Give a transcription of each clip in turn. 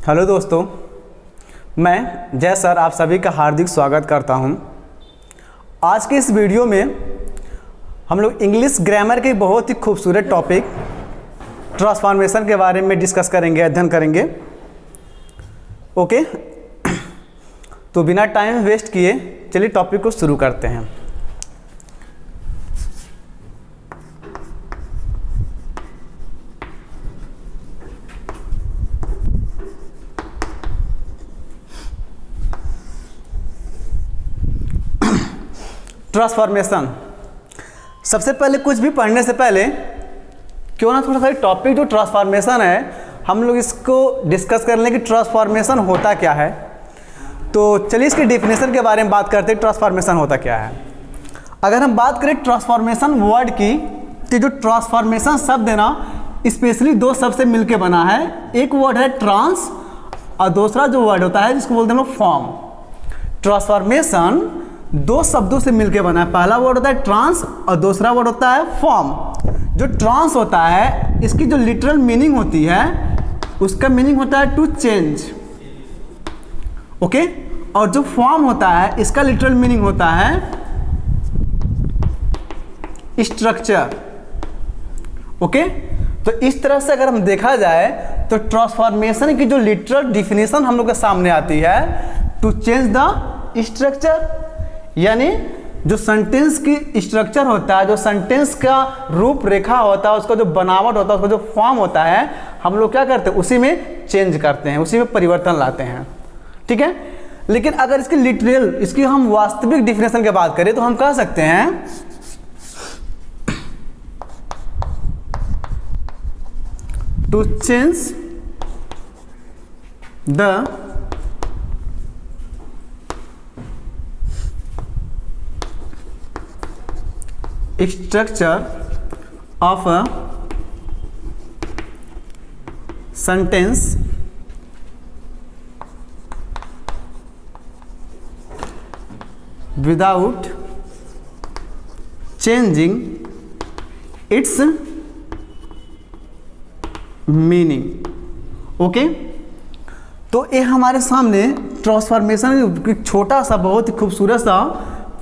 Hello दोस्तों, मैं जय सर आप सभी का हार्दिक स्वागत करता हूं। आज के इस वीडियो में हम लोग इंग्लिश ग्रामर के बहुत ही खूबसूरत टॉपिक ट्रांसफॉर्मेशन के बारे में डिस्कस करेंगे, अध्ययन करेंगे। ओके, तो बिना टाइम वेस्ट किए चलिए टॉपिक को शुरू करते हैं। ट्रांसफॉर्मेशन। सबसे पहले कुछ भी पढ़ने से पहले क्यों ना थोड़ा सा टॉपिक जो ट्रांसफॉर्मेशन है हम लोग इसको डिस्कस कर लें कि ट्रांसफॉर्मेशन होता क्या है। तो चलिए इसके डेफिनेशन के बारे में बात करते हैं, ट्रांसफॉर्मेशन होता क्या है। अगर हम बात करें ट्रांसफॉर्मेशन वर्ड की, तो जो ट्रांसफॉर्मेशन शब्द है ना स्पेशली दो शब्द से मिलकर बना है। एक वर्ड है ट्रांस और दूसरा जो वर्ड होता है जिसको बोलते हैं हम लोग फॉर्म। ट्रांसफॉर्मेशन दो शब्दों से मिलकर बना है। पहला वर्ड होता है ट्रांस और दूसरा वर्ड होता है फॉर्म। जो ट्रांस होता है इसकी जो लिटरल मीनिंग होती है उसका मीनिंग होता है टू चेंज, ओके। और जो फॉर्म होता है इसका लिटरल मीनिंग होता है स्ट्रक्चर, ओके। तो इस तरह से अगर हम देखा जाए तो ट्रांसफॉर्मेशन की जो लिटरल डिफिनेशन हम लोग के सामने आती है टू चेंज द स्ट्रक्चर, यानी जो सेंटेंस की स्ट्रक्चर होता है, जो सेंटेंस का रूपरेखा होता है, उसका जो बनावट होता है, उसका जो फॉर्म होता है, हम लोग क्या करते हैं उसी में चेंज करते हैं, उसी में परिवर्तन लाते हैं, ठीक है। लेकिन अगर इसकी लिटरल, इसकी हम वास्तविक डिफिनेशन की बात करें तो हम कह सकते हैं to change the structure of a sentence without changing its meaning, okay. तो ये हमारे सामने ट्रांसफॉर्मेशन की छोटा सा बहुत ही खूबसूरत सा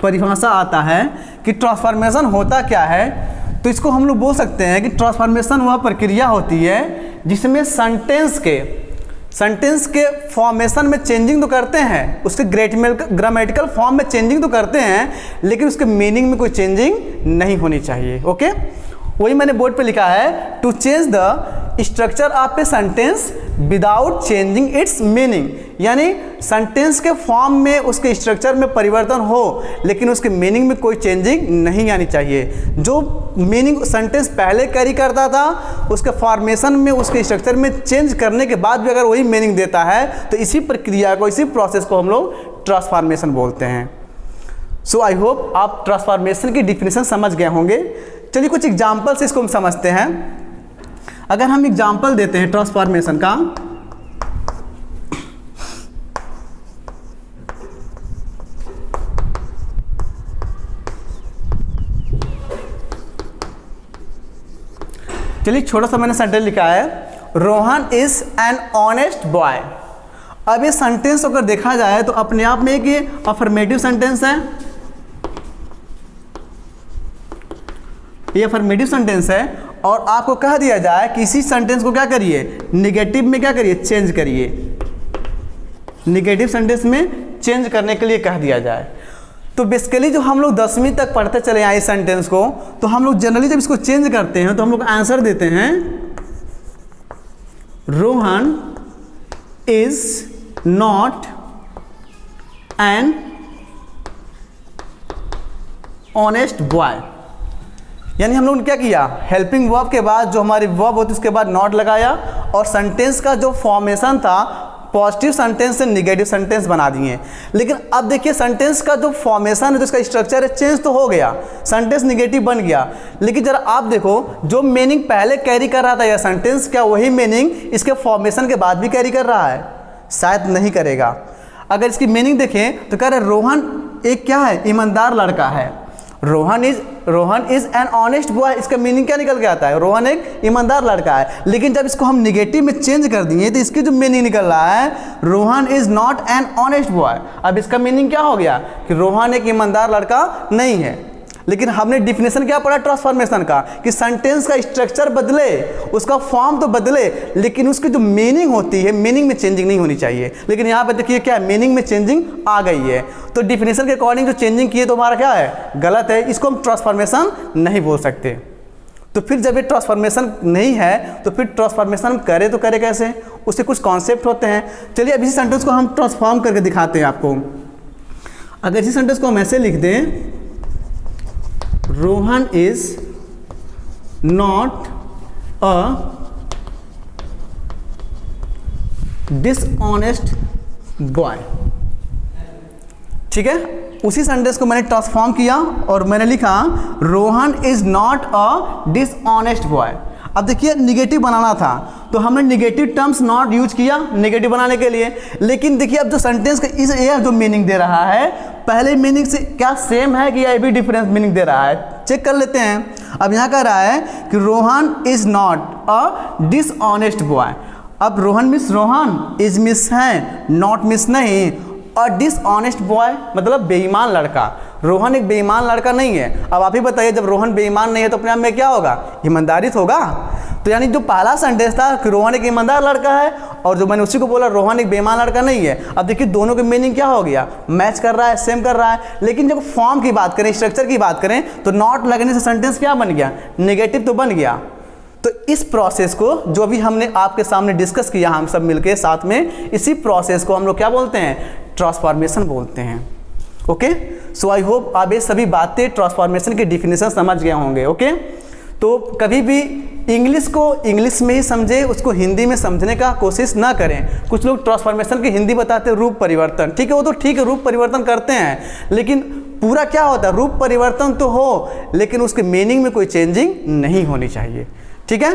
परिभाषा आता है कि ट्रांसफॉर्मेशन होता क्या है। तो इसको हम लोग बोल सकते हैं कि ट्रांसफॉर्मेशन वह प्रक्रिया होती है जिसमें सेंटेंस के फॉर्मेशन में चेंजिंग तो करते हैं, उसके ग्रामेटिकल फॉर्म में चेंजिंग तो करते हैं, लेकिन उसके मीनिंग में कोई चेंजिंग नहीं होनी चाहिए, ओके। वही मैंने बोर्ड पे लिखा है to change the structure of a sentence without changing its meaning, यानी सेंटेंस के फॉर्म में उसके स्ट्रक्चर में परिवर्तन हो लेकिन उसके मीनिंग में कोई चेंजिंग नहीं आनी चाहिए। जो मीनिंग सेंटेंस पहले कैरी करता था उसके फॉर्मेशन में, उसके स्ट्रक्चर में चेंज करने के बाद भी अगर वही मीनिंग देता है तो इसी प्रक्रिया को, इसी प्रोसेस को हम लोग ट्रांसफॉर्मेशन बोलते हैं। सो आई होप आप ट्रांसफॉर्मेशन की डिफिनेशन समझ गए होंगे। चलिए कुछ एग्जाम्पल से इसको हम समझते हैं। अगर हम एग्जाम्पल देते हैं ट्रांसफॉर्मेशन का, चलिए छोटा सा मैंने सेंटेंस लिखा है Rohan is an honest boy. अब ये सेंटेंस अगर देखा जाए तो अपने आप में एक अफर्मेटिव सेंटेंस है, ये अफर्मेटिव सेंटेंस है। और आपको कह दिया जाए कि इसी सेंटेंस को क्या करिए, निगेटिव में क्या करिए, चेंज करिए। निगेटिव सेंटेंस में चेंज करने के लिए कह दिया जाए तो बेसिकली जो हम लोग 10वीं तक पढ़ते चले आए इस सेंटेंस को, तो हम लोग जनरली जब इसको चेंज करते हैं तो हम लोग आंसर देते हैं Rohan is not an honest boy. यानी हम लोगों ने क्या किया, हेल्पिंग वर्ब के बाद जो हमारी वर्ब होती है उसके बाद नॉट लगाया और सेंटेंस का जो फॉर्मेशन था पॉजिटिव सेंटेंस से निगेटिव सेंटेंस बना दिए। लेकिन अब देखिए सेंटेंस का जो फॉर्मेशन है, जो इसका स्ट्रक्चर है, चेंज तो हो गया, सेंटेंस निगेटिव बन गया। लेकिन जरा आप देखो जो मीनिंग पहले कैरी कर रहा था यह सेंटेंस, क्या वही मीनिंग इसके फॉर्मेशन के बाद भी कैरी कर रहा है? शायद नहीं करेगा। अगर इसकी मीनिंग देखें तो कह रहे रोहन एक क्या है, ईमानदार लड़का है। Rohan is an honest boy, इसका मीनिंग क्या निकल के आता है? रोहन एक ईमानदार लड़का है। लेकिन जब इसको हम निगेटिव में चेंज कर दिए तो इसकी जो मीनिंग निकल रहा है, Rohan is not an honest boy. अब इसका मीनिंग क्या हो गया कि रोहन एक ईमानदार लड़का नहीं है। लेकिन हमने डिफिनेशन क्या पढ़ा ट्रांसफॉर्मेशन का, कि सेंटेंस का स्ट्रक्चर बदले, उसका फॉर्म तो बदले, लेकिन उसकी जो मीनिंग होती है, मीनिंग में चेंजिंग नहीं होनी चाहिए। लेकिन यहाँ पे देखिए क्या मीनिंग में चेंजिंग आ गई है। तो डिफिनेशन के अकॉर्डिंग जो चेंजिंग की है तो हमारा क्या है? गलत है। इसको हम ट्रांसफॉर्मेशन नहीं बोल सकते। तो फिर जब ये ट्रांसफॉर्मेशन नहीं है तो फिर ट्रांसफॉर्मेशन हम करें तो करें कैसे? उससे कुछ कॉन्सेप्ट होते हैं। चलिए अब इसी सेंटेंस को हम ट्रांसफॉर्म करके दिखाते हैं आपको। अगर इसी सेंटेंस को हम ऐसे लिख दें, Rohan is not a dishonest boy, ठीक है। उसी सेंटेंस को मैंने ट्रांसफॉर्म किया और मैंने लिखा Rohan is not a dishonest boy. अब देखिए निगेटिव बनाना था तो हमने निगेटिव टर्म्स नॉट यूज किया निगेटिव बनाने के लिए। लेकिन देखिए अब जो सेंटेंस का इस ये जो मीनिंग दे रहा है, पहले मीनिंग से क्या सेम है कि या भी डिफरेंस मीनिंग दे रहा है, चेक कर लेते हैं। अब यहाँ कह रहा है कि Rohan is not a dishonest boy. अब Rohan miss Rohan, is miss है, नॉट मिस नहीं, और डिसऑनेस्ट बॉय मतलब बेईमान लड़का। रोहन एक बेईमान लड़का नहीं है। अब आप ही बताइए, जब रोहन बेईमान नहीं है तो अपने आप में क्या होगा? ईमानदारी होगा। तो यानी जो पहला सेंटेंस था कि रोहन एक ईमानदार लड़का है, और जो मैंने उसी को बोला रोहन एक बेईमान लड़का नहीं है। अब देखिए दोनों के मीनिंग क्या हो गया? मैच कर रहा है, सेम कर रहा है। लेकिन जब फॉर्म की बात करें, स्ट्रक्चर की बात करें, तो नॉट लगने से सेंटेंस क्या बन गया? नेगेटिव तो बन गया। तो इस प्रोसेस को जो भी हमने आपके सामने डिस्कस किया हम सब मिलके साथ में, इसी प्रोसेस को हम लोग क्या बोलते हैं? ट्रांसफॉर्मेशन बोलते हैं। ओके, सो आई होप आप ये सभी बातें ट्रांसफॉर्मेशन की डिफिनेशन समझ गए होंगे। ओके, तो कभी भी इंग्लिश को इंग्लिश में ही समझे, उसको हिंदी में समझने का कोशिश ना करें। कुछ लोग ट्रांसफॉर्मेशन की हिंदी बताते हैं रूप परिवर्तन, ठीक है, वो तो ठीक है, रूप परिवर्तन करते हैं, लेकिन पूरा क्या होता है? रूप परिवर्तन तो हो, लेकिन उसके मीनिंग में कोई चेंजिंग नहीं होनी चाहिए, ठीक है।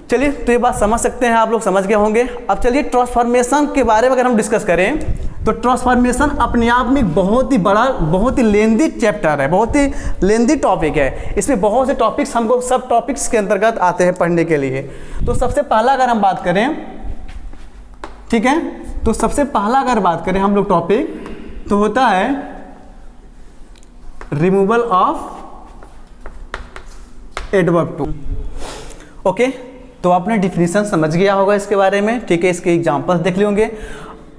चलिए, तो ये बात समझ सकते हैं, आप लोग समझ गए होंगे। अब चलिए ट्रांसफॉर्मेशन के बारे में अगर हम डिस्कस करें, तो ट्रांसफॉर्मेशन अपने आप में एक बहुत ही बड़ा, बहुत ही लेंदी चैप्टर है, बहुत ही लेंदी टॉपिक है। इसमें बहुत से टॉपिक्स हमको सब टॉपिक्स के अंतर्गत आते हैं पढ़ने के लिए। तो सबसे पहला अगर हम बात करें, ठीक है, तो सबसे पहला अगर बात करें हम लोग टॉपिक, तो होता है removal of adverb too. Okay, तो आपने डिफिनीशन समझ गया होगा इसके बारे में, ठीक है, इसके एग्जांपल्स देख लिए होंगे।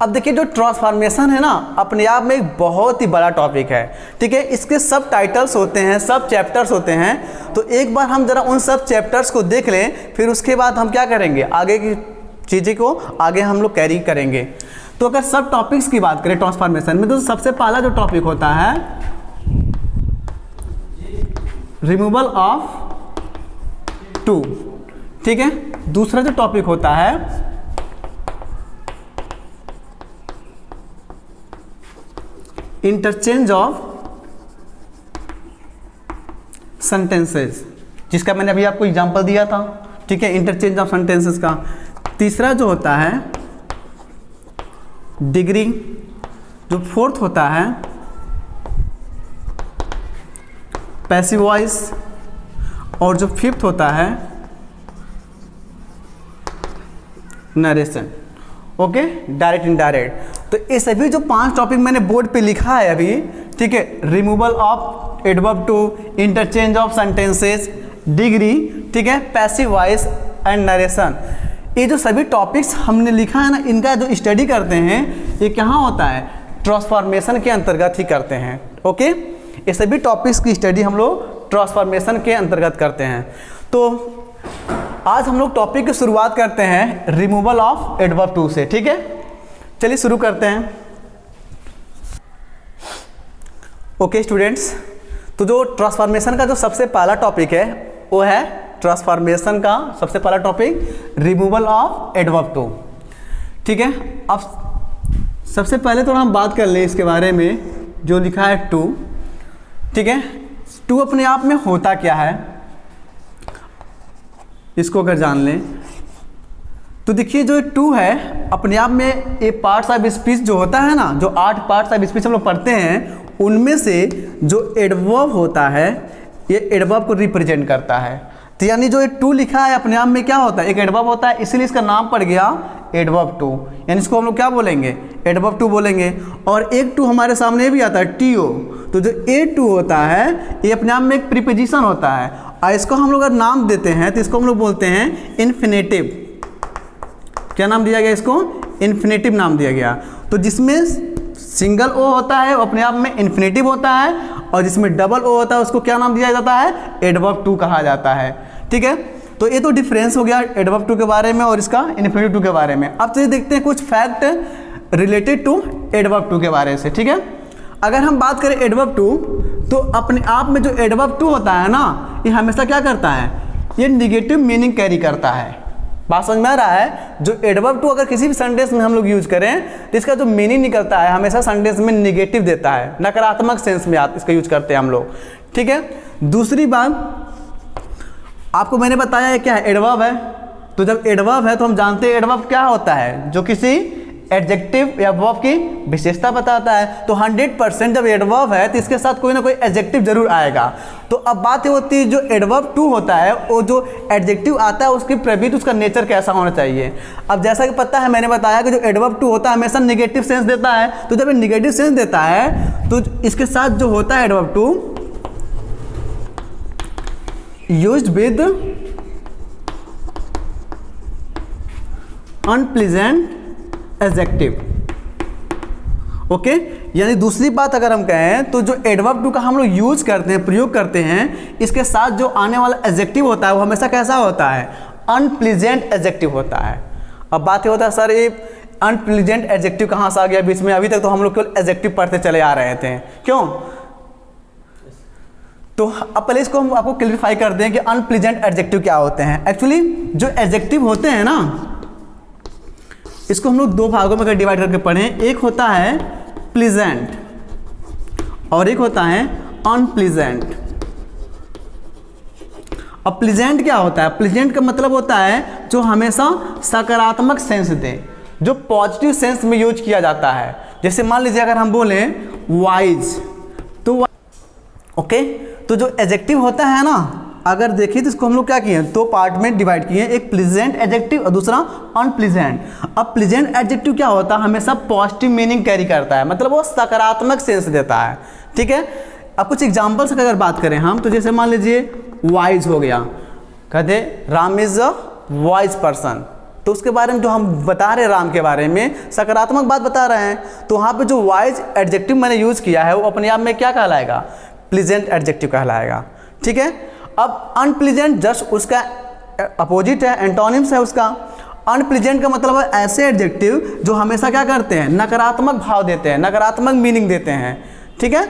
अब देखिए जो ट्रांसफॉर्मेशन है ना, अपने आप में एक बहुत ही बड़ा टॉपिक है, ठीक है। इसके सब टाइटल्स होते हैं, सब चैप्टर्स होते हैं। तो एक बार हम जरा उन सब चैप्टर्स को देख लें, फिर उसके बाद हम क्या करेंगे, आगे की चीज़ें को आगे हम लोग कैरी करेंगे। तो अगर सब टॉपिक्स की बात करें ट्रांसफॉर्मेशन में, तो सबसे पहला जो टॉपिक होता है रिमूवल ऑफ टू, ठीक है। दूसरा जो टॉपिक होता है इंटरचेंज ऑफ सेंटेंसेस, जिसका मैंने अभी आपको एग्जांपल दिया था, ठीक है, इंटरचेंज ऑफ सेंटेंसेस का। तीसरा जो होता है डिग्री, जो फोर्थ होता है पैसिव वॉइस, और जो फिफ्थ होता है नरेशन। Okay, direct indirect. तो ये सभी जो 5 टॉपिक मैंने बोर्ड पे लिखा है अभी, ठीक है, removal of adverb too, interchange of sentences, degree, ठीक है, पैसिव वॉइस एंड नरेशन, ये जो सभी टॉपिक्स हमने लिखा है ना, इनका जो स्टडी करते हैं ये कहाँ होता है? ट्रांसफॉर्मेशन के अंतर्गत ही करते हैं। ओके, ये सभी टॉपिक्स की स्टडी हम लोग ट्रांसफॉर्मेशन के अंतर्गत करते हैं। तो आज हम लोग टॉपिक की शुरुआत करते हैं रिमूवल ऑफ एडवर्ब टू से, ठीक है। चलिए शुरू करते हैं। ओके स्टूडेंट्स, तो जो ट्रांसफॉर्मेशन का जो सबसे पहला टॉपिक है वो है ट्रांसफॉर्मेशन का सबसे पहला topic removal of adverb too, ठीक है। अब सबसे पहले तो हम बात कर लें इसके बारे में, जो लिखा है टू, ठीक है। टू अपने आप में होता क्या है, इसको अगर जान लें तो देखिए जो टू है अपने आप में ये पार्ट्स ऑफ स्पीच जो होता है ना, जो 8 पार्ट्स ऑफ स्पीच हम लोग पढ़ते हैं, उनमें से जो एडवर्ब होता है ये एडवर्ब को रिप्रेजेंट करता है। तो यानी जो ये टू लिखा है अपने आप में क्या होता है, एक एडवर्ब होता है, इसीलिए इसका नाम पड़ गया एडवर्ब टू। यानी इसको हम लोग क्या बोलेंगे, एडवर्ब टू बोलेंगे। और एक टू हमारे सामने भी आता है टी ओ, तो जो ए टू होता है ये अपने आप में एक प्रीपोजिशन होता है और इसको हम लोग अगर नाम देते हैं तो इसको हम लोग बोलते हैं इन्फिनेटिव। क्या नाम दिया गया इसको, इन्फिनेटिव नाम दिया गया। तो जिसमें सिंगल ओ होता है वो अपने आप में इन्फिनेटिव होता है और जिसमें डबल ओ होता है उसको क्या नाम दिया जाता है, एडवर्ब टू कहा जाता है। ठीक है, तो ये तो डिफरेंस हो गया एडवर्ब टू के बारे में और इसका इन्फिनेटिव टू के बारे में। अब चलिए देखते हैं कुछ fact related to adverb too के बारे से। ठीक है, अगर हम बात करें एडवर्ब टू तो अपने आप में जो एडवर्ब टू होता है ना ये हमेशा क्या करता है, ये निगेटिव मीनिंग कैरी करता है। बात समझ में आ रहा है, जो एडवर्ब टू अगर किसी भी सेंटेंस में हम लोग यूज करें तो इसका जो मीनिंग निकलता है हमेशा सेंटेंस में निगेटिव देता है, नकारात्मक सेंस में इसका यूज करते हैं हम लोग। ठीक है, दूसरी बात आपको मैंने बताया है क्या है, एडवर्ब है। तो जब एडवर्ब है तो हम जानते हैं एडवर्ब क्या होता है, जो किसी एडजेक्टिव या वर्ब की विशेषता बताता है। तो 100% जब एडवर्ब है तो इसके साथ कोई ना कोई एडजेक्टिव जरूर आएगा। तो अब बात ये होती है जो एडवर्ब टू होता है वो जो एडजेक्टिव आता है उसकी प्रवृत्ति, उसका नेचर कैसा होना चाहिए। अब जैसा कि पता है मैंने बताया कि जो एडवर्ब टू होता है हमेशा निगेटिव सेंस देता है। तो जब ये निगेटिव सेंस देता है तो इसके साथ जो होता है adverb too used with unpleasant adjective. Okay, यानी दूसरी बात अगर हम कहें तो जो एडवर्ब टू का हम लोग यूज करते हैं, प्रयोग करते हैं, इसके साथ जो आने वाला एडजेक्टिव होता है वो हमेशा कैसा होता है, अनप्लीजेंट एडजेक्टिव होता है। अब बात ये होता है सर ये अनप्लीजेंट एडजेक्टिव कहाँ से आ गया बीच में, अभी तक तो हम लोग केवल एडजेक्टिव पढ़ते चले आ रहे थे, क्यों? तो अब पहले इसको हम आपको क्लियरिफाई कर दें कि अनप्लीजेंट एडजेक्टिव क्या होते हैं। एक्चुअली जो एडजेक्टिव होते हैं ना इसको हम लोग दो भागों में अगर डिवाइड करके पढ़ें, एक होता है प्लीजेंट और एक होता है अनप्लीजेंट। अब प्लीजेंट क्या होता है, प्लीजेंट का मतलब होता है जो हमेशा सकारात्मक सेंस दे, जो पॉजिटिव सेंस में यूज किया जाता है। जैसे मान लीजिए अगर हम बोलें वाइज, तो ओके, तो जो एडजेक्टिव होता है ना अगर देखिए तो इसको हम लोग क्या किए हैं, दो पार्ट में डिवाइड किए हैं, एक प्लीजेंट एडजेक्टिव और दूसरा अनप्लीजेंट। अब प्लीजेंट एडजेक्टिव क्या होता है, हमेशा पॉजिटिव मीनिंग कैरी करता है, मतलब वो सकारात्मक सेंस देता है। ठीक है, अब कुछ एग्जांपल्स की अगर बात करें हम तो जैसे मान लीजिए वाइज हो गया, कहते Ram is a wise person, तो उसके बारे में जो हम बता रहे हैं राम के बारे में सकारात्मक बात बता रहे हैं, तो वहाँ पे जो वाइज एडजेक्टिव मैंने यूज किया है वो अपने आप में क्या कहलाएगा, प्लीजेंट एडजेक्टिव कहलाएगा। ठीक है, अब अनप्लीजेंट जस्ट उसका अपोजिट है, एंटोनिम्स है उसका। अनप्लीजेंट का मतलब है ऐसे एडजेक्टिव जो हमेशा क्या करते हैं, नकारात्मक भाव देते हैं, नकारात्मक मीनिंग देते हैं। ठीक है,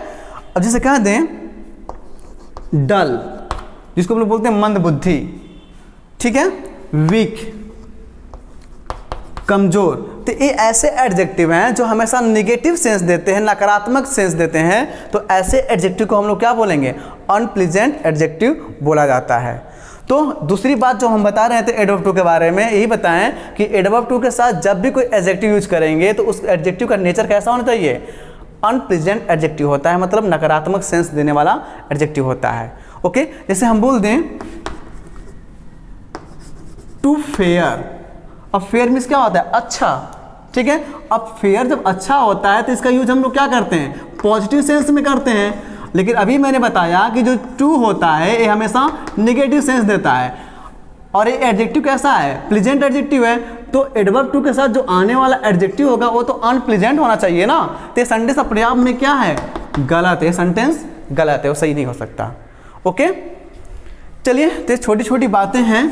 अब जैसे कह दें डल, जिसको हम लोग बोलते हैं मंद बुद्धि, ठीक है, वीक, कमजोर, तो ये ऐसे एडजेक्टिव हैं जो हमेशा नेगेटिव सेंस देते हैं, नकारात्मक सेंस देते हैं। तो ऐसे एडजेक्टिव को हम लोग क्या बोलेंगे, अनप्लीजेंट एडजेक्टिव बोला जाता है। तो दूसरी बात जो हम बता रहे थे एडवर्ब टू के बारे में, यही बताएं कि एडवर्ब टू के साथ जब भी कोई एडजेक्टिव यूज करेंगे तो उस एडजेक्टिव का नेचर कैसा होना चाहिए, अनप्लीजेंट एडजेक्टिव होता है, मतलब नकारात्मक सेंस देने वाला एडजेक्टिव होता है। ओके, जैसे हम बोल दें टू फेयर, अब फेयर मीन्स क्या होता है, अच्छा। ठीक है, अब फेयर जब अच्छा होता है तो इसका यूज हम लोग क्या करते हैं, पॉजिटिव सेंस में करते हैं। लेकिन अभी मैंने बताया कि जो टू होता है ये हमेशा नेगेटिव सेंस देता है और ये एडजेक्टिव कैसा है, प्लीजेंट एडजेक्टिव है। तो एडवर्ब टू के साथ जो आने वाला एडजेक्टिव होगा वो तो अनप्लीजेंट होना चाहिए ना। तो ये सेंटेंस अपने आप में क्या है, गलत है, सेंटेंस गलत है, वो सही नहीं हो सकता। ओके, चलिए, तो छोटी छोटी बातें हैं,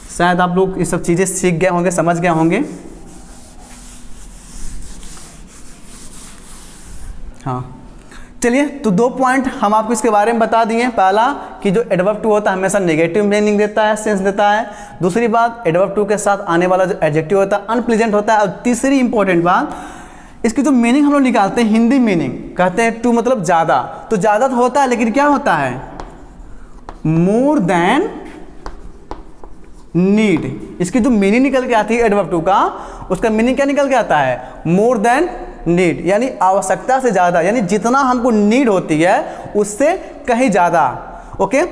शायद आप लोग ये सब चीज़ें सीख गए होंगे, समझ गए होंगे। हाँ, चलिए, तो दो पॉइंट हम आपको इसके बारे में बता दिए। पहला कि जो एडवर्ब टू होता है हमेशा नेगेटिव मीनिंग देता है, सेंस देता है। दूसरी बात, एडवर्ब टू के साथ आने वाला जो एडजेक्टिव होता है अनप्लीजेंट होता है। और तीसरी इंपॉर्टेंट बात, इसकी जो मीनिंग हम लोग निकालते हैं हिंदी मीनिंग, कहते हैं टू मतलब ज़्यादा, तो ज़्यादा तो होता है लेकिन क्या होता है, मोर देन नीड। इसकी जो मीनिंग निकल के आती है एडवर्ब टू का, उसका मीनिंग क्या निकल के आता है, मोर देन नीड, यानी आवश्यकता से ज़्यादा, यानी जितना हमको नीड होती है उससे कहीं ज़्यादा। ओके,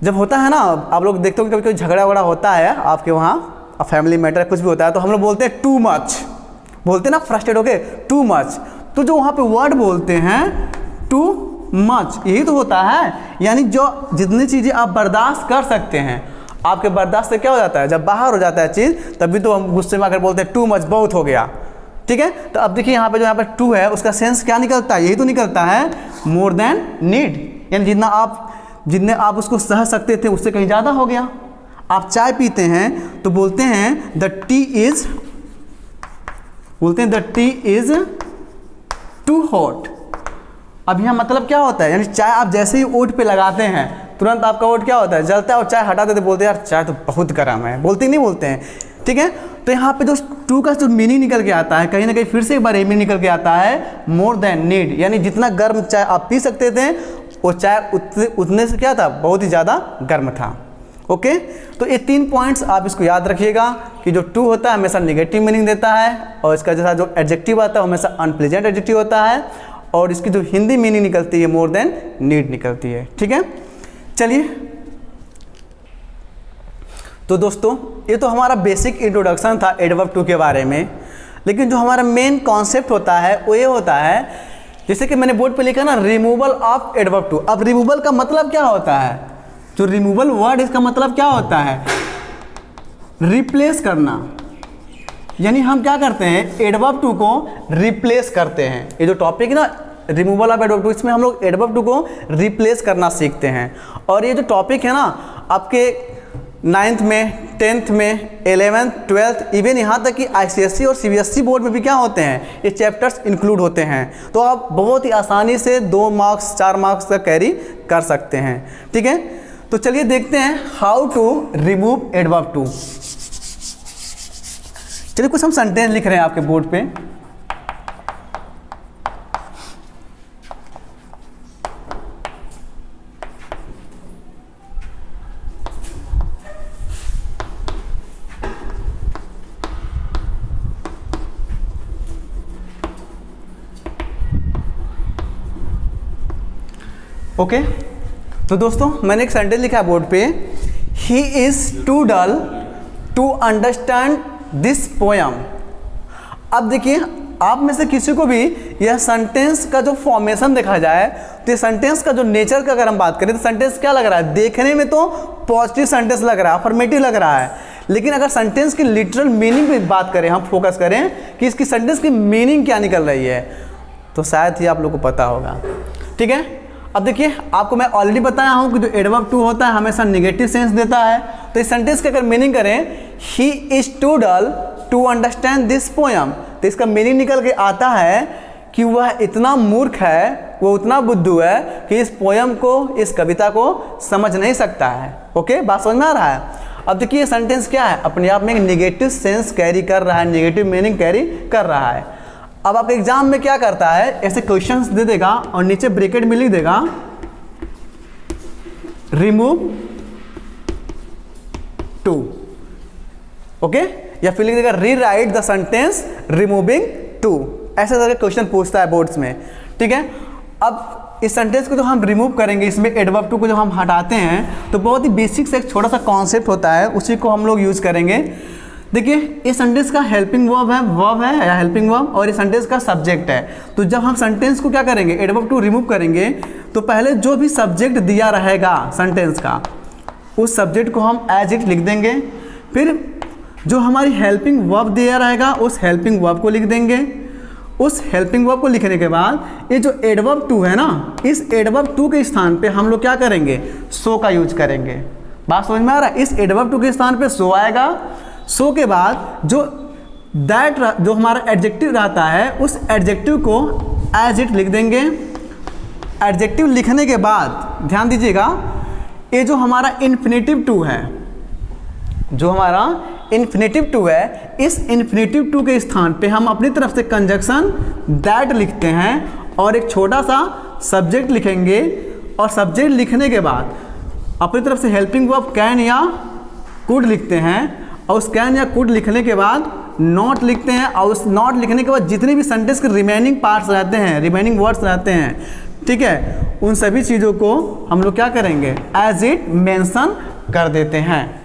जब होता है ना, आप लोग देखते हो कि कभी कोई झगड़ा वगड़ा होता है आपके वहाँ, फैमिली मैटर कुछ भी होता है, तो हम लोग बोलते हैं टू मच, बोलते हैं ना फ्रस्ट्रेट होके टू मच। तो जो वहाँ पे वर्ड बोलते हैं टू मच, यही तो होता है, यानी जो जितनी चीज़ें आप बर्दाश्त कर सकते हैं, आपके बर्दाश्त से क्या हो जाता है, जब बाहर हो जाता है चीज़ तभी तो हम गुस्से में आकर बोलते हैं टू मच, बहुत हो गया। ठीक है, तो अब देखिए यहाँ पे जो यहाँ पे टू है उसका सेंस क्या निकलता है, यही तो निकलता है मोर देन नीड, यानी जितने आप उसको सह सकते थे उससे कहीं ज़्यादा हो गया। आप चाय पीते हैं तो बोलते हैं the tea is too hot. अब यहाँ मतलब क्या होता है, यानी चाय आप जैसे ही ओट पे लगाते हैं तुरंत आपका ओट क्या होता है, जलता है, और चाय हटाते थे बोलते हैं यार चाय तो बहुत गर्म है, बोलते ही नहीं बोलते हैं। ठीक है, तो यहाँ पे जो टू का जो मीनिंग निकल के आता है, कहीं ना कहीं फिर से एक बार मीनिंग निकल के आता है मोर देन नीड, यानी जितना गर्म चाय आप पी सकते थे वो चाय उतने से क्या था, बहुत ही ज़्यादा गर्म था। ओके, तो ये 3 पॉइंट्स आप इसको याद रखिएगा कि जो टू होता है हमेशा नेगेटिव मीनिंग देता है, और इसका जैसा जो एडजेक्टिव आता है हमेशा अनप्लेजेंट एडजेक्टिव होता है, और इसकी जो हिंदी मीनिंग निकलती है मोर देन नीड निकलती है। ठीक है, चलिए, तो दोस्तों ये तो हमारा बेसिक इंट्रोडक्शन था एडवर्ब टू के बारे में, लेकिन जो हमारा मेन कॉन्सेप्ट होता है वो ये होता है, जैसे कि मैंने बोर्ड पे लिखा ना, रिमूवल ऑफ एडवर्ब टू। अब रिमूवल का मतलब क्या होता है, जो रिमूवल वर्ड इसका मतलब क्या होता है, रिप्लेस करना, यानी हम क्या करते हैं एडवर्ब टू को रिप्लेस करते हैं। ये जो टॉपिक है ना रिमूवल ऑफ एडवर्ब टू, इसमें हम लोग एडवर्ब टू को रिप्लेस करना सीखते हैं। और ये जो टॉपिक है ना आपके 9th में, 10th में, 11th, 12th, इवन यहाँ तक कि ICSE और CBSE बोर्ड में भी क्या होते हैं, ये चैप्टर्स इंक्लूड होते हैं। तो आप बहुत ही आसानी से 2 मार्क्स 4 मार्क्स का कैरी कर सकते हैं। ठीक है, तो चलिए देखते हैं how to remove adverb too. चलिए कुछ हम सेंटेंस लिख रहे हैं आपके बोर्ड पे। ओके, तो दोस्तों मैंने एक सेंटेंस लिखा है बोर्ड पे, he is too dull to understand this poem. अब देखिए आप में से किसी को भी यह सेंटेंस का जो फॉर्मेशन देखा जाए तो ये सेंटेंस का जो नेचर का अगर हम बात करें तो सेंटेंस क्या लग रहा है, देखने में तो पॉजिटिव सेंटेंस लग रहा है, अफर्मेटिव लग रहा है, लेकिन अगर सेंटेंस की लिटरल मीनिंग पे बात करें, हम फोकस करें कि इसकी सेंटेंस की मीनिंग क्या निकल रही है, तो शायद ही आप लोग को पता होगा। ठीक है, अब देखिए आपको मैं ऑलरेडी बताया हूँ कि जो एडवर्ब टू होता है हमेशा नेगेटिव सेंस देता है। तो इस सेंटेंस की अगर मीनिंग करें, he is too dull to understand this poem, तो इसका मीनिंग निकल के आता है कि वह इतना मूर्ख है, वो उतना बुद्धू है कि इस पोयम को, इस कविता को समझ नहीं सकता है। ओके, बात समझ में आ रहा है। अब देखिए ये सेंटेंस क्या है, अपने आप में एक नेगेटिव सेंस कैरी कर रहा है, नेगेटिव मीनिंग कैरी कर रहा है। अब आपके एग्जाम में क्या करता है, ऐसे क्वेश्चंस दे देगा और नीचे ब्रैकेट में लिख देगा रिमूव टू। ओके, या फिर लिख देगा rewrite the sentence removing too. ऐसे तरह के क्वेश्चन पूछता है बोर्ड्स में। ठीक है, अब इस सेंटेंस को जो हम रिमूव करेंगे, इसमें एडवर्ब टू को जब हम हटाते हैं तो बहुत ही बेसिक से एक छोटा सा कॉन्सेप्ट होता है, उसी को हम लोग यूज करेंगे। देखिए इस सेंटेंस का हेल्पिंग वर्ब है या हेल्पिंग वर्ब, और इस सेंटेंस का सब्जेक्ट है। तो जब हम सेंटेंस को क्या करेंगे, एडवर्ब टू रिमूव करेंगे, तो पहले जो भी सब्जेक्ट दिया रहेगा सेंटेंस का, उस सब्जेक्ट को हम एज इट लिख देंगे। फिर जो हमारी हेल्पिंग वर्ब दिया रहेगा उस हेल्पिंग वर्ब को लिख देंगे। उस हेल्पिंग वर्ब को लिखने के बाद ये जो एडवर्ब टू है ना, इस एडवर्ब टू के स्थान पे हम लोग क्या करेंगे, सो का यूज करेंगे। बात समझ में आ रहा है, इस एडवर्ब टू के स्थान पे सो आएगा। सो के बाद जो दैट जो हमारा एडजेक्टिव रहता है उस एडजेक्टिव को एज इट लिख देंगे। एडजेक्टिव लिखने के बाद ध्यान दीजिएगा, ये जो हमारा इन्फिनेटिव टू है, जो हमारा इन्फिनेटिव टू है, इस इन्फिनेटिव टू के स्थान पे हम अपनी तरफ से कंजक्शन दैट लिखते हैं और एक छोटा सा सब्जेक्ट लिखेंगे। और सब्जेक्ट लिखने के बाद अपनी तरफ से हेल्पिंग वर्ब कैन या कुड लिखते हैं, और उस कैन या कुड लिखने के बाद नॉट लिखते हैं और उस नॉट लिखने के बाद जितने भी सेंटेंस के रिमेनिंग पार्ट्स रहते हैं, रिमेनिंग वर्ड्स रहते हैं, ठीक है, उन सभी चीज़ों को हम लोग क्या करेंगे, एज इट मेंशन कर देते हैं।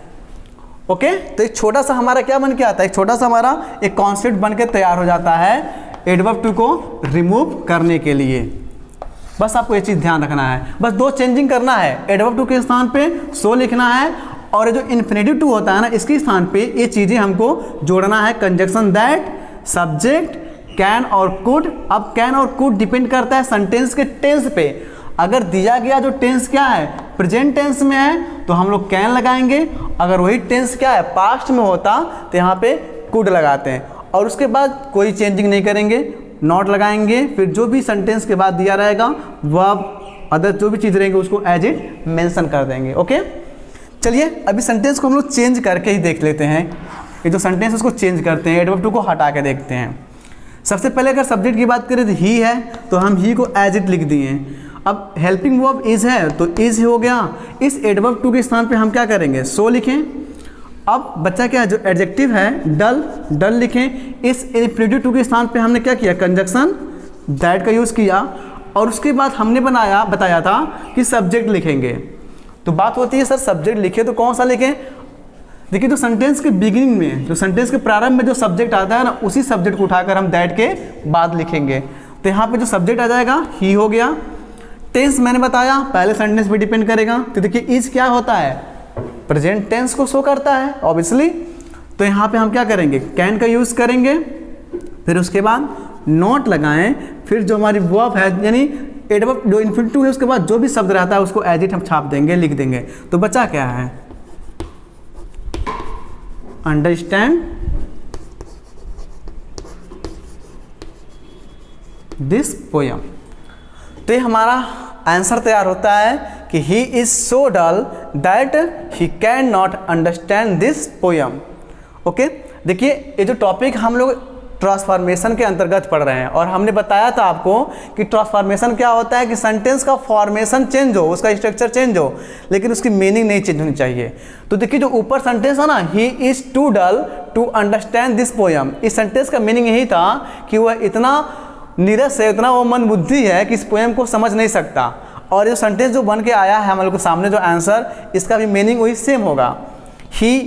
ओके, तो एक छोटा सा हमारा क्या बन के आता है, एक छोटा सा हमारा एक कॉन्सेप्ट बन के तैयार हो जाता है एडवर्ब टू को रिमूव करने के लिए। बस आपको ये चीज़ ध्यान रखना है, बस दो चेंजिंग करना है, एडवर्ब टू के स्थान पे सो लिखना है और जो इन्फिनेटिव टू होता है ना, इसके स्थान पे ये चीज़ें हमको जोड़ना है, कंजक्शन दैट, सब्जेक्ट, कैन और कुड। अब कैन और कुड डिपेंड करता है सेंटेंस के टेंस पे। अगर दिया गया जो टेंस क्या है, प्रेजेंट टेंस में है तो हम लोग कैन लगाएंगे, अगर वही टेंस क्या है, पास्ट में होता तो यहाँ पे कुड लगाते हैं और उसके बाद कोई चेंजिंग नहीं करेंगे, नॉट लगाएंगे, फिर जो भी सेंटेंस के बाद दिया रहेगा वह अदर जो भी चीज़ रहेंगे उसको एज इट मेंशन कर देंगे। ओके, चलिए अभी सेंटेंस को हम लोग चेंज करके ही देख लेते हैं। ये जो सेंटेंस उसको चेंज करते हैं, एडवर्ब टू को हटा के देखते हैं। सबसे पहले अगर सब्जेक्ट की बात करें तो ही है, तो हम ही को एज इट लिख दिए। अब हेल्पिंग वर्ब इज है तो इज हो गया, इस एडवर्ब टू के स्थान पे हम क्या करेंगे, सो लिखें। अब बच्चा क्या है, जो एडजेक्टिव है डल, डल लिखें। इस इन्फिनेटिव टू के स्थान पे हमने क्या किया, कंजक्शन दैट का यूज़ किया और उसके बाद हमने बताया था कि सब्जेक्ट लिखेंगे। तो बात होती है सर सब्जेक्ट लिखे तो कौन सा लिखें, देखिए जो सेंटेंस के बिगिनिंग में, जो सेंटेंस के प्रारंभ में जो सब्जेक्ट आता है ना, उसी सब्जेक्ट को उठाकर हम दैट के बाद लिखेंगे। तो यहाँ पे जो सब्जेक्ट आ जाएगा ही हो गया। टेंस मैंने बताया पहले सेंटेंस पे डिपेंड करेगा, तो देखिए इज क्या होता है, प्रेजेंट टेंस को शो करता है ऑब्वियसली। तो यहाँ पे हम क्या करेंगे, कैन का यूज़ करेंगे, फिर उसके बाद नॉट लगाएं, फिर जो हमारी वर्ब है यानी एडवर्ब जो इन्फिनेटिव है उसके बाद जो भी शब्द रहता है उसको एज इट हम छाप देंगे, लिख देंगे। तो बचा क्या है, अंडरस्टैंड दिस पोयम। तो ये हमारा आंसर तैयार होता है कि he is so dull that he can not understand this poem. Okay, देखिए ये जो टॉपिक हम लोग ट्रांसफॉर्मेशन के अंतर्गत पढ़ रहे हैं और हमने बताया था आपको कि ट्रांसफॉर्मेशन क्या होता है कि सेंटेंस का फॉर्मेशन चेंज हो, उसका स्ट्रक्चर चेंज हो, लेकिन उसकी मीनिंग नहीं चेंज होनी चाहिए। तो देखिए जो ऊपर सेंटेंस है ना, he is too dull to understand this poem, इस सेंटेंस का मीनिंग यही था कि वह इतना नीरस है, इतना वो मन बुद्धि है कि इस पोयम को समझ नहीं सकता। और ये सेंटेंस जो बन के आया है हमारे को सामने जो आंसर, इसका भी मीनिंग वही सेम होगा। ही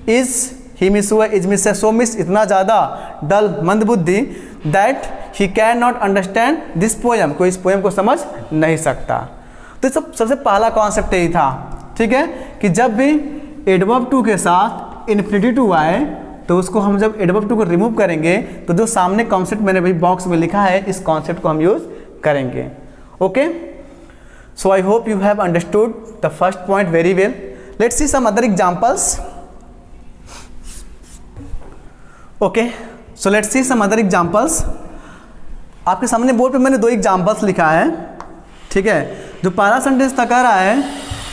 इज, ही मिस हुआ, इज मिस है, सो मिस इतना ज़्यादा, डल मंदबुद्धि, that he can not understand this poem, कोई इस पोयम को समझ नहीं सकता। तो सबसे पहला कॉन्सेप्ट यही था, ठीक है, कि जब भी एडवर्ब टू के साथ इन्फिनेटिव टू आए तो उसको हम जब एडवर्ब टू को रिमूव करेंगे तो जो सामने कॉन्सेप्ट मैंने भाई बॉक्स में लिखा है इस कॉन्सेप्ट को हम यूज़ करेंगे। Okay, so I hope you have understood the first point very well. Let's see some other examples. Okay, so let's see some other examples. आपके सामने बोर्ड पे मैंने दो एग्जांपल्स लिखा है, ठीक है। जो पहला सेंटेंस तक आ रहा है,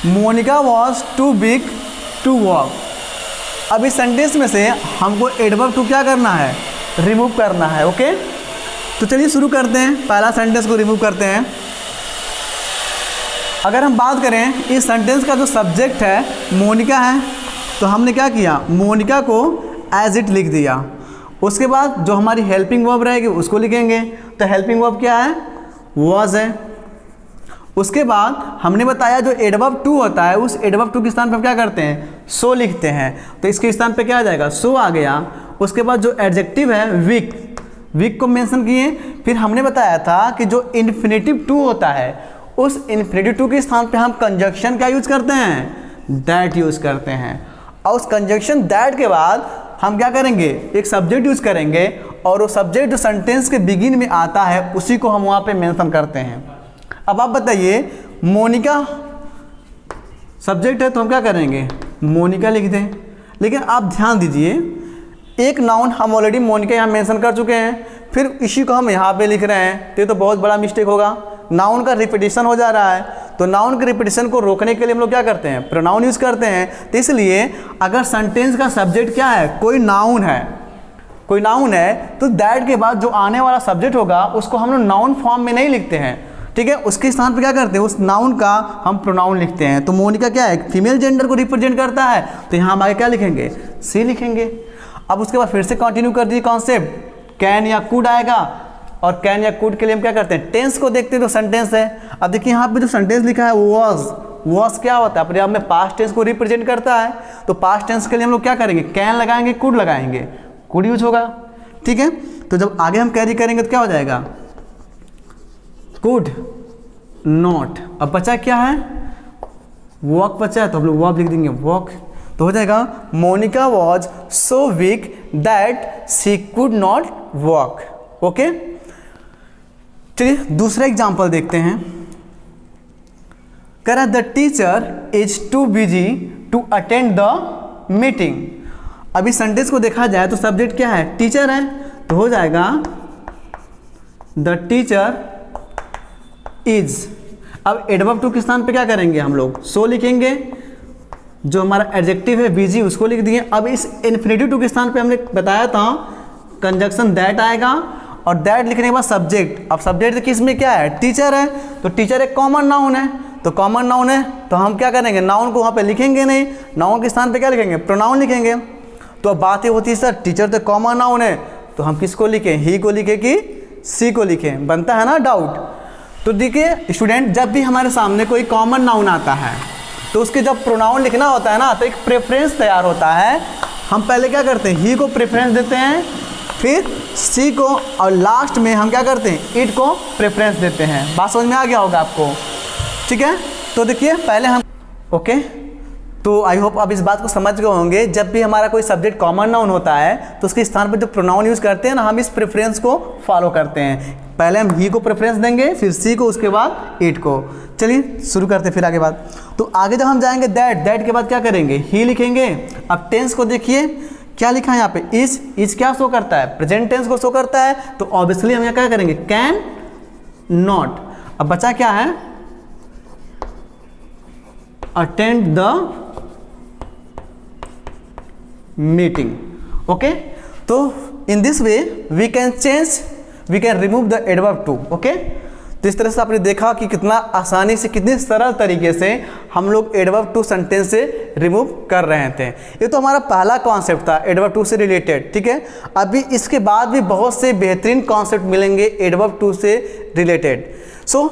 Monica was too big to walk. अब इस सेंटेंस में से हमको एडवर्ब टू क्या करना है, रिमूव करना है। ओके, तो चलिए शुरू करते हैं, पहला सेंटेंस को रिमूव करते हैं। अगर हम बात करें इस सेंटेंस का जो सब्जेक्ट है मोनिका है, तो हमने क्या किया, मोनिका को एज इट लिख दिया। उसके बाद जो हमारी हेल्पिंग वर्ब रहेगी उसको लिखेंगे, तो हेल्पिंग वर्ब क्या है, वॉज है। उसके बाद हमने बताया जो एडवर्ब टू होता है उस एडवर्ब टू के स्थान पर हम क्या करते हैं, सो लिखते हैं, तो इसके स्थान पे क्या आ जाएगा, सो आ गया। उसके बाद जो एडजेक्टिव है वीक, वीक को मेंशन किए। फिर हमने बताया था कि जो इन्फिनेटिव टू होता है उस इन्फिनेटिव टू के स्थान पे हम कंजक्शन क्या यूज करते हैं, दैट यूज करते हैं। और उस कंजक्शन दैट के बाद हम क्या करेंगे, एक सब्जेक्ट यूज करेंगे और वो सब्जेक्ट जो सेंटेंस के बिगिन में आता है उसी को हम वहाँ पे मेंशन करते हैं। अब आप बताइए, मोनिका सब्जेक्ट है तो हम क्या करेंगे, मोनिका लिख दें। लेकिन आप ध्यान दीजिए, एक नाउन हम ऑलरेडी मोनिका यहाँ मेंशन कर चुके हैं, फिर इसी को हम यहाँ पे लिख रहे हैं, तो ये तो बहुत बड़ा मिस्टेक होगा। नाउन का रिपीटिशन हो जा रहा है, तो नाउन के रिपीटिशन को रोकने के लिए हम लोग क्या करते हैं, प्रोनाउन यूज़ करते हैं। तो इसलिए अगर सेंटेंस का सब्जेक्ट क्या है, कोई नाउन है, कोई नाउन है, तो दैट के बाद जो आने वाला सब्जेक्ट होगा उसको हम लोग नाउन फॉर्म में नहीं लिखते हैं, ठीक है। उसके स्थान पे क्या करते हैं, उस नाउन का हम प्रोनाउन लिखते हैं। तो मोनिका क्या है, फीमेल जेंडर को रिप्रेजेंट करता है, तो यहाँ हम आगे क्या लिखेंगे, सी लिखेंगे। अब उसके बाद फिर से कंटिन्यू कर दीजिए कॉन्सेप्ट, कैन या कुड आएगा, और कैन या कुड के लिए हम क्या करते हैं, टेंस को देखते हैं तो सेंटेंस है। अब देखिए यहाँ पे जो सेंटेंस लिखा है वॉज क्या होता है, अपने आप में पास्ट टेंस को रिप्रेजेंट करता है। तो पास्ट टेंस के लिए हम लोग क्या करेंगे, कैन लगाएंगे, कुड लगाएंगे, कुड यूज होगा, ठीक है। तो जब आगे हम कैरी करेंगे तो क्या हो जाएगा, कुड नॉट। अब बचा क्या है, वॉक बचा है, तो हम लोग वॉक लिख देंगे, वॉक। तो हो जाएगा Monica was so weak that she could not walk. Okay, चलिए दूसरा एग्जाम्पल देखते हैं। कह रहा the teacher is too busy to attend the meeting. अभी सेंटेंस को देखा जाए तो सब्जेक्ट क्या है, टीचर है, तो हो जाएगा द टीचर इज। अब एडवर्ब टू के स्थान पे क्या करेंगे, हम लोग सो लिखेंगे, जो हमारा एडजेक्टिव है बिजी उसको लिख दिए। अब इस इन्फिनेटिव टू के स्थान पे हमने बताया था कंजक्शन दैट आएगा, और दैट लिखने के बाद सब्जेक्ट। अब सब्जेक्ट किस में क्या है, टीचर है, तो टीचर एक कॉमन नाउन है, तो कॉमन नाउन है तो हम क्या करेंगे, नाउन को वहाँ पे लिखेंगे नहीं, नाउन के स्थान पे क्या लिखेंगे, प्रोनाउन लिखेंगे। तो अब बात ये होती है सर टीचर तो कॉमन नाउन है, तो हम किसको लिखें, ही को लिखें कि सी को लिखें, बनता है ना डाउट। तो देखिए स्टूडेंट, जब भी हमारे सामने कोई कॉमन नाउन आता है तो उसके जब प्रोनाउन लिखना होता है ना, तो एक प्रेफरेंस तैयार होता है। हम पहले क्या करते हैं, ही को प्रेफरेंस देते हैं, फिर सी को, और लास्ट में हम क्या करते हैं, इट को प्रेफरेंस देते हैं। बात समझ में आ गया होगा आपको, ठीक है। तो देखिए पहले हम ओके, तो आई होप आप इस बात को समझ गए होंगे। जब भी हमारा कोई सब्जेक्ट कॉमन नाउन होता है तो उसके स्थान पर जो प्रोनाउन यूज़ करते हैं ना, हम इस प्रेफरेंस को फॉलो करते हैं। पहले हम ही को प्रेफरेंस देंगे, फिर सी को, उसके बाद इट को। चलिए शुरू करते हैं फिर आगे बात। तो आगे जब हम जाएंगे दैट के बाद क्या करेंगे, ही लिखेंगे। अब टेंस को देखिए क्या लिखा है यहाँ पे, इज क्या शो करता है, प्रेजेंट टेंस को शो करता है, तो ऑब्वियसली हम यहाँ क्या करेंगे, कैन नॉट। अब बचा क्या है, अटेंड द मीटिंग। ओके, तो in this way we can remove the adverb too. Okay, तो इस तरह से आपने देखा कि कितना आसानी से, कितने सरल तरीके से हम लोग एडवर्ब टू सेंटेंस से रिमूव कर रहे थे। ये तो हमारा पहला कॉन्सेप्ट था एडवर्ब टू से रिलेटेड, ठीक है। अभी इसके बाद भी बहुत से बेहतरीन कॉन्सेप्ट मिलेंगे एडवर्ब टू से रिलेटेड। सो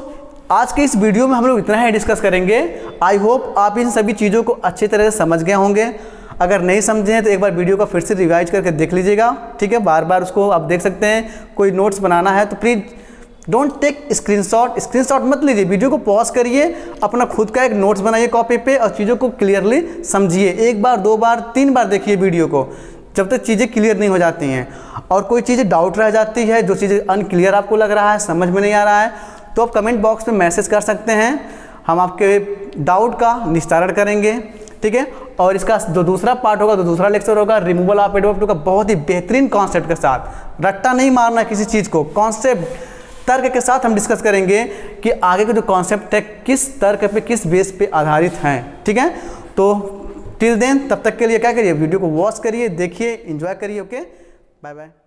आज के इस वीडियो में हम लोग इतना ही डिस्कस करेंगे। आई होप आप इन सभी चीज़ों को अच्छी तरह से समझ गए होंगे। अगर नहीं समझे हैं तो एक बार वीडियो को फिर से रिवाइज करके देख लीजिएगा, ठीक है। बार बार उसको आप देख सकते हैं। कोई नोट्स बनाना है तो प्लीज़ डोंट टेक स्क्रीनशॉट मत लीजिए, वीडियो को पॉज करिए, अपना खुद का एक नोट्स बनाइए कॉपी पे और चीज़ों को क्लियरली समझिए। एक बार, दो बार, तीन बार देखिए वीडियो को, जब तक चीज़ें क्लियर नहीं हो जाती हैं। और कोई चीज़ें डाउट रह जाती है, जो चीज़ें अनक्लियर आपको लग रहा है, समझ में नहीं आ रहा है, तो आप कमेंट बॉक्स में मैसेज कर सकते हैं। हम आपके डाउट का निस्तारण करेंगे, ठीक है। और इसका जो दूसरा पार्ट होगा, तो दूसरा लेक्चर होगा रिमूवल ऑफ एडवर्ब टू का, बहुत ही बेहतरीन कॉन्सेप्ट के साथ। रट्टा नहीं मारना किसी चीज़ को, कॉन्सेप्ट तर्क के साथ हम डिस्कस करेंगे कि आगे के जो कॉन्सेप्ट है किस तर्क पे, किस बेस पे आधारित हैं, ठीक है। तो टिल देन, तब तक के लिए क्या करिए, वीडियो को वॉच करिए, देखिए, एंजॉय करिए। Okay, bye bye.